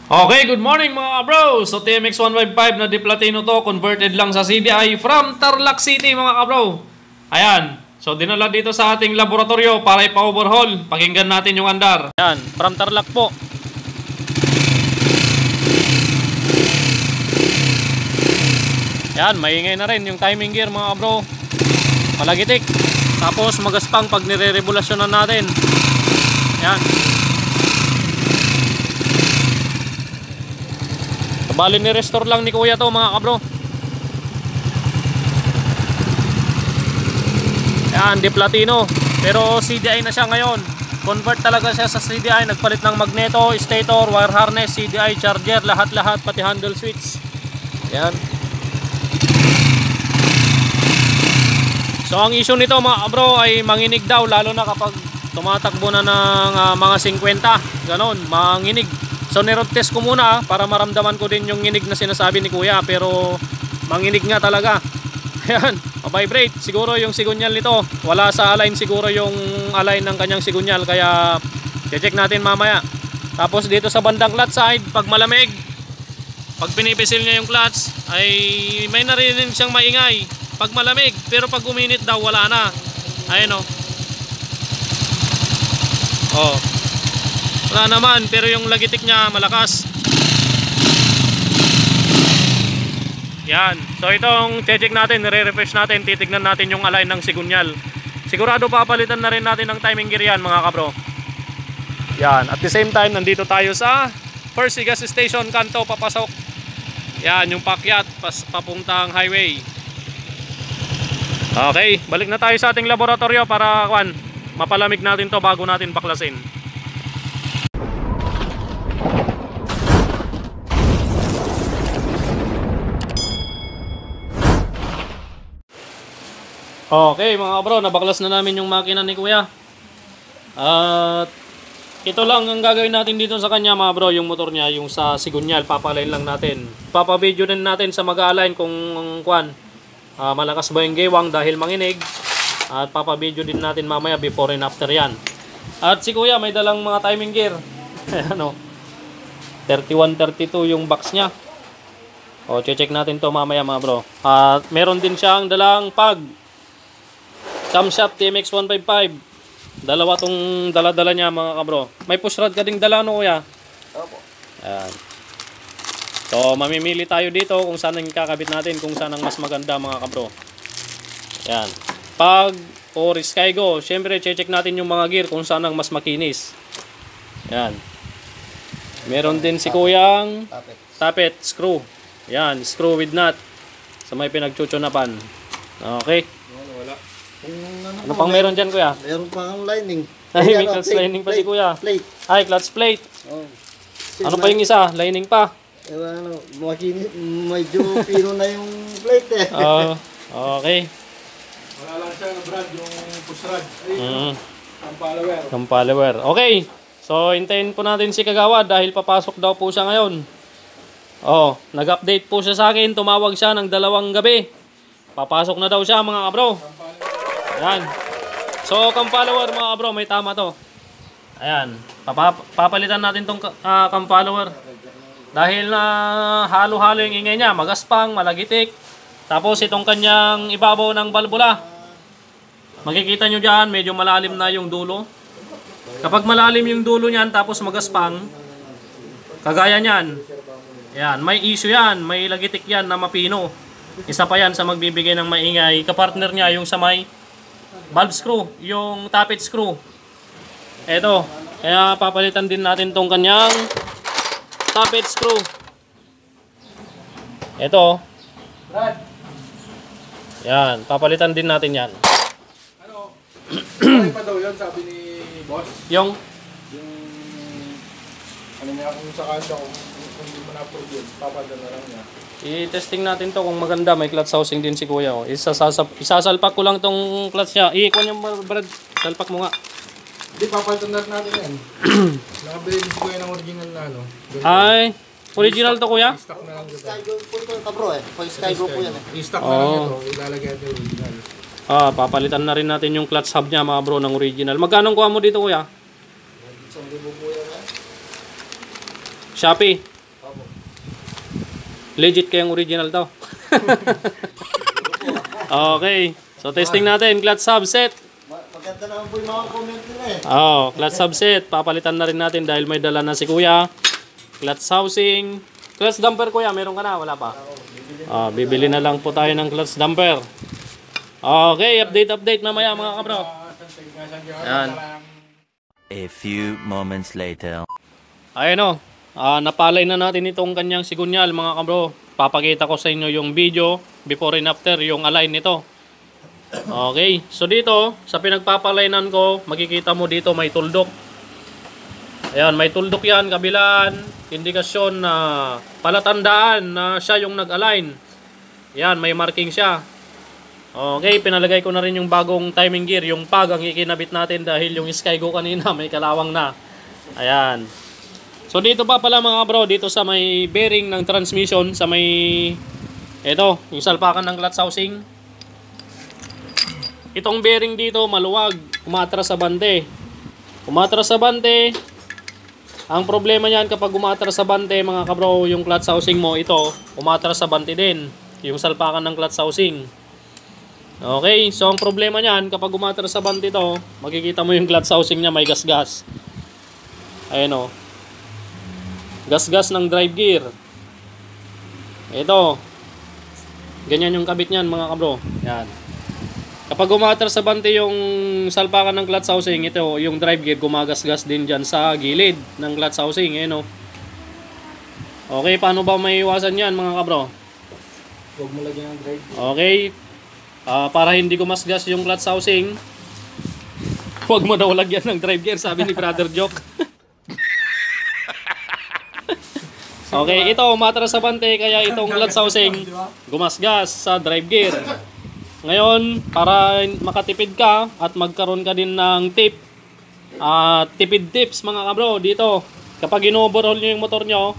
Okay, good morning mga bro. So TMX 155 na Di Platino to, converted lang sa CDI from Tarlac City mga bro. Ayan. So dinala dito sa ating laboratorio para ipa-overhaul. Pakinggan natin yung andar. Ayan, from Tarlac po. Ayan, maingay na rin yung timing gear mga bro. Malagitik. Tapos magaspang pag nire-revolusyonan natin. Ayan. Bali ni-restore lang ni kuya to mga kabro. Yan, Di Platino. Pero CDI na siya ngayon. Convert talaga siya sa CDI. Nagpalit ng magneto, stator, wire harness, CDI, charger, lahat-lahat, pati handle switch. Yan. So ang issue nito mga kabro ay manginig daw, lalo na kapag tumatakbo na ng mga 50. Ganon, manginig. So niroad test ko muna para maramdaman ko din yung nginig na sinasabi ni kuya, pero manginig nga talaga. Ayan, vibrate. Siguro yung sigunyal nito, wala sa align siguro yung align ng kanyang sigunyal, kaya check natin mamaya. Tapos dito sa bandang clutch side, pag malamig, pag pinipisil niya yung clutch, ay may narinig siyang maingay pag malamig, pero pag uminit daw wala na. Ayun o. Oh. Wala naman, pero yung lagitik niya malakas. Yan. So itong check natin, nire-refresh natin, titignan natin yung align ng sigunyal. Sigurado papalitan na rin natin ng timing gear yan mga kabro. Yan. At the same time, nandito tayo sa First Gas Station, kanto papasok. Yan, yung pakyat papuntang highway. Okay, balik na tayo sa ating laboratorio para mapalamig natin to bago natin baklasin. Okay mga bro, nabaklas na namin yung makina ni kuya. At ito lang ang gagawin natin dito sa kanya mga bro, yung motor niya, yung sa sigunyal, papalain lang natin. Papabideo din natin sa mag-align kung malakas ba yung gewang dahil manginig. At papabideo din natin mamaya before and after yan. At si kuya may dalang mga timing gear. Ano, 3132 yung box niya. O, check natin to mamaya mga bro. At meron din siyang dalang pag Camshaft TMX 155. Dalawa tong dala-dala niya mga kabro. May push rod ka ding dala no kuya? Opo. Ayan. So mamimili tayo dito kung saan ang kakabit natin, kung saan ang mas maganda mga kabro. Ayan. Pag or Skygo, syempre check natin yung mga gear kung saan ang mas makinis. Ayan. Meron din si kuyang tappet screw. Ayan, screw with nut sa may pinagchuchunapan. Okay. Ano pang meron dyan kuya? Meron pang lining. Ay, may clutch lining pa si kuya. Plate. Ay, clutch plate. Oh. Ano pa yung isa? Lining pa. Ano, medyo pino na yung plate eh. Okay. Wala lang siya brand, yung push rod. Kampalawer. Kampalawer. Okay. So, hintayin po natin si Kagawa dahil papasok daw po siya ngayon. Oh, nag-update po siya sa akin. Tumawag siya ng 2 gabi. Papasok na daw siya mga kabro. Ayan. So, kampalower mga kabro, may tama to. Ayan. Papalitan natin tong kampalower. Dahil na halo-halo yung ingay niya. Magaspang, malagitik. Tapos itong kanyang ibabaw ng balbula. Makikita nyo dyan, medyo malalim na yung dulo. Kapag malalim yung dulo niyan, tapos magaspang, kagaya niyan. Ayan, may issue yan. May lagitik yan na mapino. Isa pa yan sa magbibigay ng maingay. Kapartner niya yung sa may valve screw, yung tappet screw. Eto, kaya papalitan din natin tong kanyang tappet screw. Eto. Brad. Yan, papalitan din natin yan. Ano? Ano pa daw yun, sabi ni boss? Yung ano niya, kung sa kanya, kung hindi mo na-approve yun, papadala na lang niya. i-testing natin to kung maganda. May clutch housing din si kuya. Isasalpak ko lang tong clutch niya. Iikon yung Brad. Salpak mo nga. Hindi, papalitan na natin yan. Nakabili din si kuya ng original na ano. Ay, original to kuya? I-stock na lang ito. Skygo po ito kabro eh. Pag Skygo po yan eh. I-stock na lang ito. Ilalagay ito yung original. Papalitan na rin natin yung clutch hub niya mga bro ng original. Magkano kuha mo dito kuya? 1,000 po yan eh. Shopee. Legit kayang original daw. Okay. So testing natin, clutch subset. Maganda naman po yung mga comment nila eh. Clutch subset. Papalitan na rin natin dahil may dala na si Kuya. Clutch housing. Clutch damper Kuya, meron ka na? Wala pa? Bibili na lang po tayo ng clutch damper. Okay, update mamaya mga kabro. Ayan. A few moments later. Ayan o. Napalay na natin itong kanyang sigunyal mga kabro. Papakita ko sa inyo yung video before and after yung align nito. Okay. So dito sa pinagpapalaynan ko, makikita mo dito may tuldok. Ayan, may tuldok yan, kabilaan, indikasyon na palatandaan na siya yung nag-align. Ayan, may marking siya. Okay, pinalagay ko na rin yung bagong timing gear, yung pag ang ikinabit natin dahil yung Skygo kanina may kalawang na. Ayan. So dito pa pala mga bro, dito sa may bearing ng transmission, sa may ito, yung salpakan ng clutch housing. Itong bearing dito maluwag, umatras sa bante. Umatras sa bante. Ang problema niyan kapag umatras sa bante mga kabro, yung clutch housing mo ito, umatras sa bante din, yung salpakan ng clutch housing. Okay, so ang problema niyan kapag umatras sa bante ito, makikita mo yung clutch housing niya may gas-gas. Ayan o. Gas-gas ng drive gear. Ito. Ganyan yung kabit niyan mga kabro. Yan. Kapag umatras sa bante yung salpakan ng clutch housing, ito yung drive gear gumagas-gas din dyan sa gilid ng clutch housing. Ayan o. Okay, paano ba may iwasan yan mga kabro? Huwag mo lagyan ng drive. Okay. Para hindi gumasgas yung clutch housing, huwag mo daw lagyan ng drive gear, sabi ni Brother Joke. Okay, ito umatras sa bante kaya itong clutch housing gumasgas sa drive gear. Ngayon, para makatipid ka at magkaroon ka din ng tip, tipid tips mga kabro dito. Kapag ino-overhaul nyo yung motor nyo,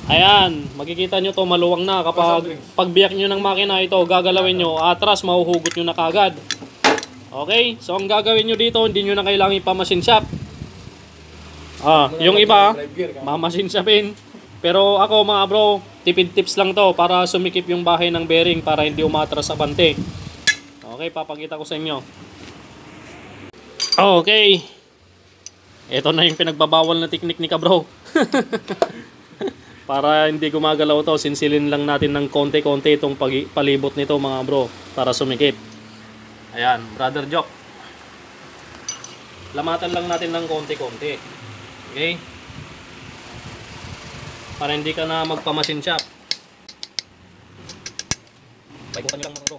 ayan, makikita nyo to maluwang na. Kapag pagbiyak nyo ng makina ito, gagalawin nyo, atras, mahuhugot nyo na kagad. Okay, so ang gagawin nyo dito, hindi nyo na kailangan ipamasin shop. Yung iba, mamasin shopin. Pero ako mga bro, tipid tips lang to para sumikip yung bahay ng bearing para hindi umatras sa bante. Okay, papakita ko sa inyo. Okay. Ito na yung pinagbabawal na teknik ni kabro. Para hindi gumagalaw to, sinsilin lang natin ng konti-konti itong palibot nito mga bro para sumikip. Ayan, Brother Joke. Lamatan lang natin ng konti-konti. Okay? Para hindi ka na magpamasin shop. Paikutan nyo lang mga bro.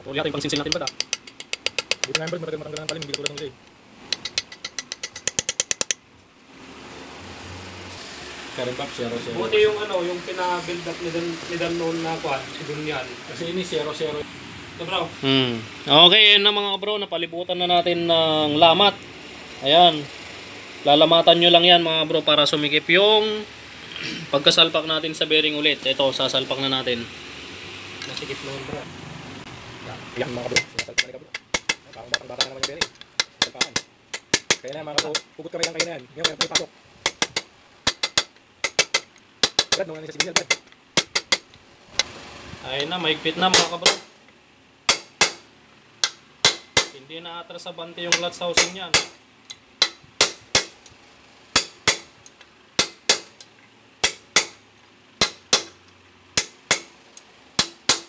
Uli natin pang sinsil natin ba da? Buti nga yung bird, matanggal ng talim, hindi tulad ng sa'yo. Karen Pop, 0-0. Buti yung yung pina-build up ni Dan noon na kwan, si Dunyan. Kasi ini 0-0. Ito bro. Okay, yun na mga bro, napalibutan na natin ng lamat. Ayan. Lalamatan nyo lang yan mga bro para sumikip yung pagkasalpak natin sa bearing ulit. Ito, sasalpak na natin. Nasikip naman bro. Yan mga bro, sinasalpak na ka bro. Parang bata na naman yung bearing. Salpakan. Kaya na mga bro, pugot kami lang kayo na yan. Ngayon, kaya pasok. Brad, nung ano sa signal, Brad. Ayun na, maigpit na mga bro. Hindi na atras sa bante yung clutch housing niyan.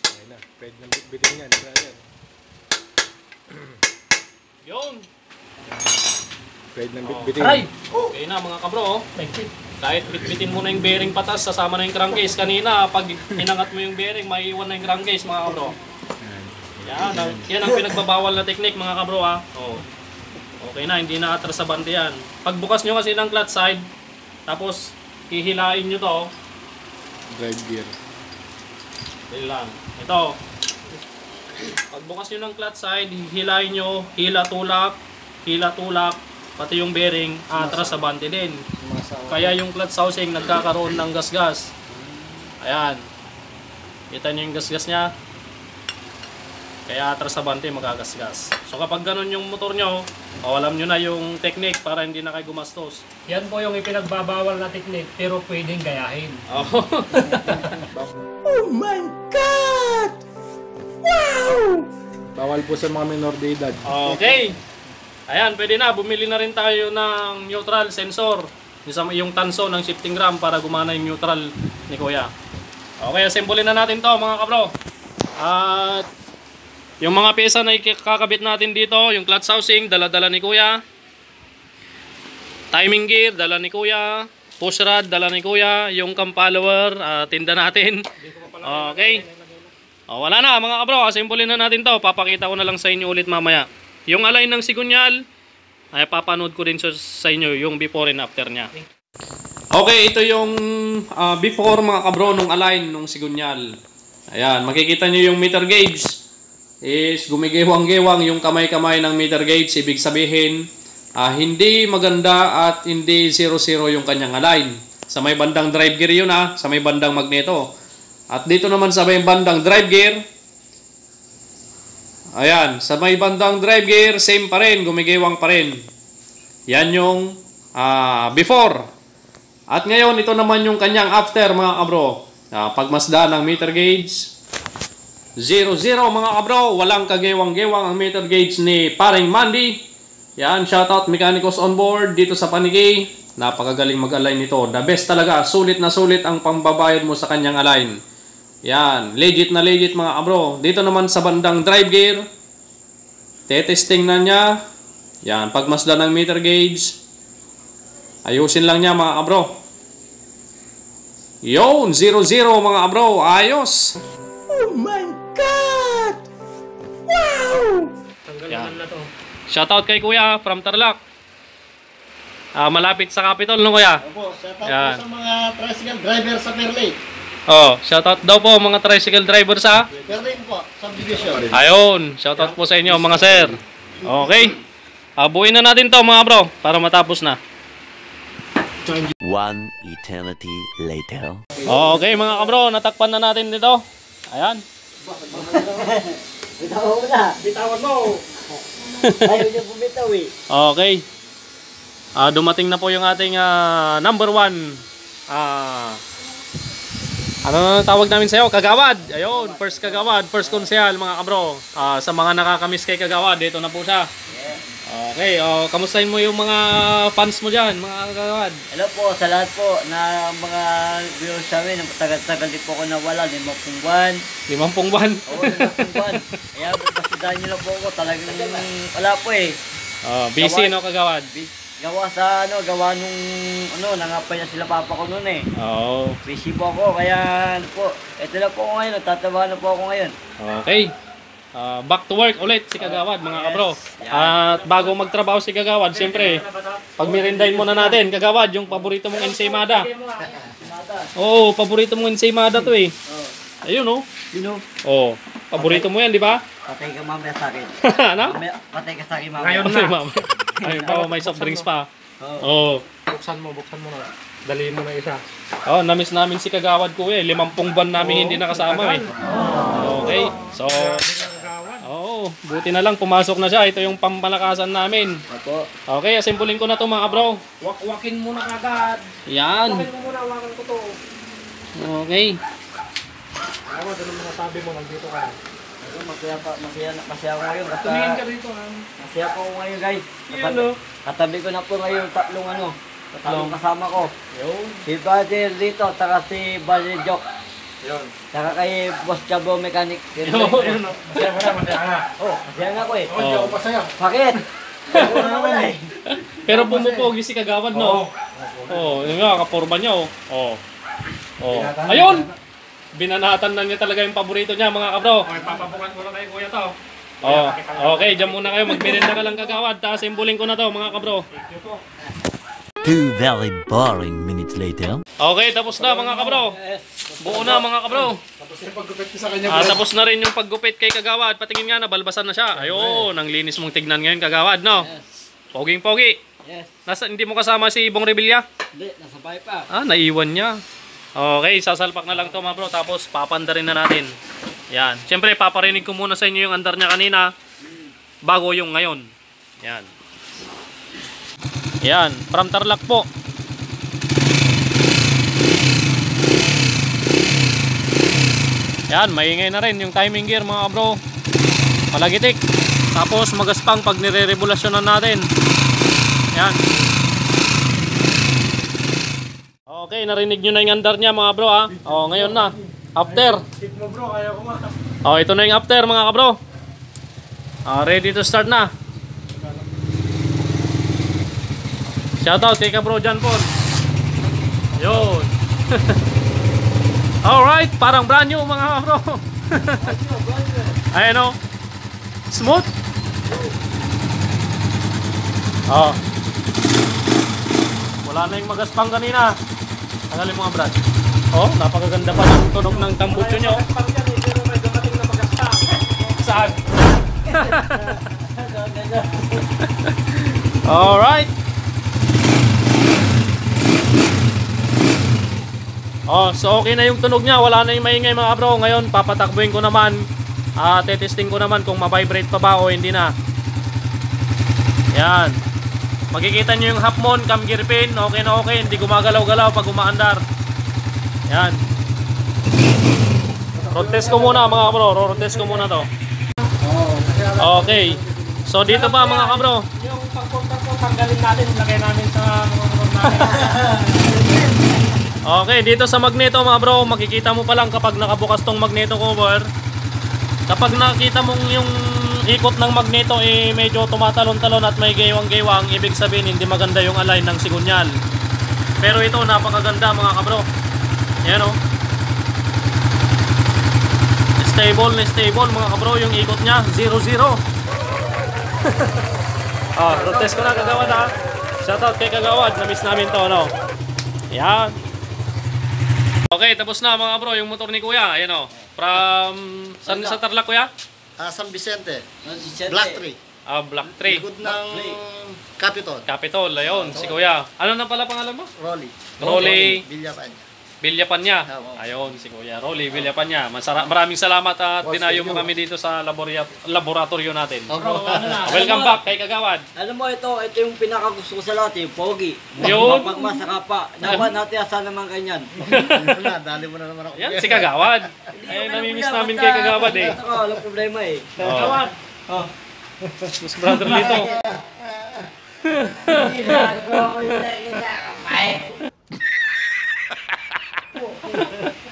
Ayun na, pwede nang bitbitin yan. Yun. Pwede nang bitbitin. Aray! Okay na mga kabro. Kahit bitbitin mo na yung bearing patas, sasama na yung crankcase. Kanina, pag inangat mo yung bearing, maiiwan na yung crankcase mga kabro. Yan ang pinagbabawal na technique mga kabro ha. Okay na, hindi na atras sa bante yan. Pagbukas nyo kasi ng clutch side, tapos hihilain nyo to. Drive gear. Dito lang. Ito. Pagbukas nyo ng clutch side, hihilain nyo, hila-tulak, pati yung bearing, atras sa bante din. Kaya yung clutch housing nagkakaroon ng gas-gas. Ayan. Kita nyo yung gas-gas nya. Kaya atras abante magagasgas. So kapag ganun yung motor nyo, alam nyo na yung technique para hindi na kayo gumastos. Yan po yung ipinagbabawal na technique pero pwedeng gayahin. Oh. Bawal po sa mga minor de edad. Okay. Ayan, pwede na. Bumili na rin tayo ng neutral sensor. Yung tanso ng shifting ram para gumana yung neutral ni Kuya. Okay, assemble na natin to mga kabro. At yung mga pyesa na ikakabit natin dito, yung clutch housing, dala-dala ni Kuya. Timing gear, dala ni Kuya. Push rod, dala ni Kuya. Yung cam follower, tinda natin. Okay. Wala na mga kabro, assemble na natin to. Papakita ko na lang sa inyo ulit mamaya. Yung align ng sigunyal, ay papanood ko din sa inyo yung before and after niya. Okay, ito yung before mga kabro nung align nung sigunyal. Ayan, makikita nyo yung meter gauge is gumigewang-gewang yung kamay-kamay ng meter gauge. Ibig sabihin, hindi maganda at hindi 0-0 yung kanyang align. Sa may bandang drive gear yun sa may bandang magneto. At dito naman sa may bandang drive gear, ayan, sa may bandang drive gear, same pa rin, gumigewang pa rin. Yan yung before. At ngayon, ito naman yung kanyang after mga kabro. Pagmasda ng meter gauge, 0-0 mga kabro. Walang kagewang-gewang ang meter gauge ni paring Mandy. Yan, shoutout Mechanicos on board dito sa Panigay. Napakagaling mag-align nito. The best talaga. Sulit na sulit ang pangbabayad mo sa kanyang align. Yan, legit na legit mga kabro. Dito naman sa bandang drive gear, tetesting na niya. Yan, pagmasda ng meter gauge, ayusin lang niya mga kabro. Yun, 0-0 mga kabro. Ayos. Oh my God! Wow! Tanggal na to. Shoutout kay Kuya from Tarlac. Malapit sa Capitol, no Kuya? Opo, shoutout Yan. po sa mga tricycle driver sa Fairlane. Shoutout daw po mga tricycle driver sa Fairlane po, subdivision. ayun, shoutout po sa inyo mga sir. Okay. Buuin na natin to mga bro para matapos na. One eternity later. Okay mga kabro, natakpan na natin dito. Ayan. Bitaw mo na. Bitawan mo! Ayaw niya bumitaw eh. Okay. Dumating na po yung ating number 1. Ano na tawag namin sa'yo? Kagawad. Ayun, first kagawad, first konsehal mga kabro. Sa mga nakakamiss kay Kagawad, dito na po siya. Okay, kamustahin mo yung mga fans mo dyan, mga kagawad? Hello po sa lahat po na mga viewers namin. Tagal-tagal din po ako nawala, 5 buwan. 50 buwan. Oo, 5 buwan. Kaya basta nyo lang po ako. Talagang wala po eh. Busy no kagawad? Gawa sa gawa nung nangapay na sila papa ko noon eh. Oo. Busy po ako, kaya po, ito na po ako ngayon, nagtatawa na po ako ngayon. Okay. Back to work ulit si Kagawad mga kabro. At bago magtrabaho si Kagawad, siyempre, pag mirindahin muna natin, Kagawad, yung paborito mong ensaymada. Oo, paborito mong ensaymada to eh. Ayun oh. Sino? Oo, paborito mo yan, di ba? Patay ka mamaya sa akin. Ano? Patay ka sa akin mamaya. Ngayon Okay, ma'am. Ayun pa, may soft drinks pa. Oo. Buksan mo na. Dalihin mo na isa. Namiss namin si Kagawad ko eh. 50 buwan namin hindi nakasama eh. Okay, so... buti na lang pumasok na siya. Ito yung pampalakasan namin. Opo. Okay, asimpulin ko na to mga bro. Wakin mo na kagad. Yan. Wakin mo muna, wakan ko to. Okay. Ano, doon mo nasabi mo, nandito ka. Masaya ako ngayon. Tumingin ka dito ha. Masaya po ako ngayon guys. Yan o. Katabi ko na po ngayon tatlong tatlong kasama ko. Yun. Si Badir dito, taka si Badir Jok. Yun. Taka kay Boss Chabo Mechanic. Yun o. Masaya mo na, masaya ka. Oh, masaya nga ko eh. Oh, hindi ako masaya. Bakit? Ako na naman eh. Pero pumupogi si Kagawad no. Yun nga, kaporma niya oh. Ayun! Binanatan na niya talaga yung paborito niya mga kabro. Okay, papabukan ko lang kay kuya to. Okay, dyan muna kayo. Magmerienda ka lang Kagawad. Tapos simbolin ko na to mga kabro. 2 very boring minutes later. Okay, tapos na mga kabro. Buo na mga kabro. Tapos yung paggupit ko sa kanya. Tapos na rin yung paggupit kay Kagawad. Patingin nga, nabalbasan na siya. Ayun, ang linis mong tignan ngayon Kagawad, no? Poging-pogi. Yes. Hindi mo kasama si Ibong Rebilla? Hindi, nasa bahay pa. Naiwan niya. Okay, sasalpak na lang to mga bro. Tapos papanda rin na natin. Yan. Siyempre, paparinig ko muna sa inyo yung andar niya kanina bago yung ngayon. Yan. Yan. From Tarlac po. Yan. Maingay na rin yung timing gear mga bro. Malagitik. Tapos magaspang pag nire-revolusyonan natin. Yan. Okay, narinig nyo na yung andar niya mga bro ha. O, ngayon na. After. O, ito na yung after mga kabro. Ready to start na. Shoutout kay kabro John Paul. Yun. Alright, parang brand new mga kabro. Ayan o. Smooth. Oh. Wala na yung magaspang kanina. Tanggalin mo nga Brad. Oh, napakaganda pa ng tunog ng tambutso nyo. Saan? Alright. Oh, so okay na yung tunog niya. Wala na yung maingay mga bro. Ngayon, papatakbuhin ko naman. Tetesting ko naman kung ma-vibrate pa ba o hindi na. Yan. Makikita nyo yung half moon, cam gear pin. Okay na okay. Hindi gumagalaw-galaw pag umaandar. Yan. Road test ko muna mga bro. Road test ko muna to. Okay. So dito pa mga kabro. Yung pag-contact ko, tanggalin natin, lagay namin sa mga motor namin. Okay, dito sa magneto mga bro, makikita mo pa lang kapag nakabukas tong magneto cover. Kapag nakita mong yung ikot ng magneto medyo tumatalon-talon at may gaywang-gaywang, ibig sabihin hindi maganda yung align ng sigunyal. Pero ito napakaganda mga kabro. Ayan o. Stable na stable mga kabro yung ikot niya, 0-0. Protest ko na Kagawad ha. Shoutout kay Kagawad, na-miss namin to ano. Ayan. Okay, tapos na mga bro yung motor ni Kuya. Ayan o. From saan sa Tarlac Kuya? San Vicente. Black Tree. Black Tree. Likod ng Capitol. Capitol, ayun, si Kuya. Ano na pala pangalan mo? Rolly. Rolly Villapan. Villapaña. Ayun, si Kuya Rolly Villapaña. Maraming salamat at dinayo mo kami dito sa laboratorio natin. Welcome back kay Kagawad. Alam mo, ito yung pinakagusto ko sa lahat, yung pogi. Yun. Pagmasaka pa. Dapat natin asa naman ganyan. Wala, dali mo na naman ako. Yan, si Kagawad. Ay, namimiss namin kay Kagawad eh. Ito ka, walang problema eh. Kagawad. Mas brother nito.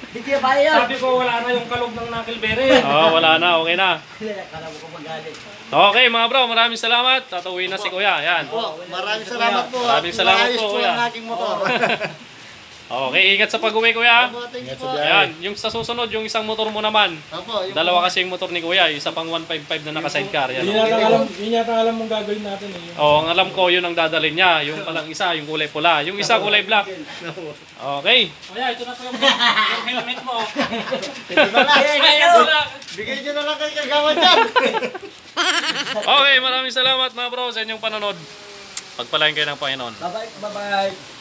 Di kaya ba yan? Sabi ko, wala na yung kalog ng knuckleberry. Wala na, okay na. Kala mo ko magalit. Okay mga bro, maraming salamat. Tatuwi na si Kuya. Yan. Maraming salamat po. Maraming salamat Maayos po, po Kuya. ang aking motor. Okay, ingat sa pag-uwi Kuya. Thank you po. Yan, yung sa susunod, yung isang motor mo naman. Opo, yung Dalawa kasi yung motor ni Kuya, isa pang 155 na naka-sidecar. Yan. Yun yata alam mong gagawin natin eh. Oo, ang alam ko yun ang dadalhin niya. Yung palang isa, yung kulay pula. Yung isa kulay black. Okay. O yan, ito na po yung helmet mo. bigay nyo na lang kay Kagawad dyan. Okay, maraming salamat mga bro sa inyong panonood. Pagpalain kayo ng Panginoon. Bye-bye.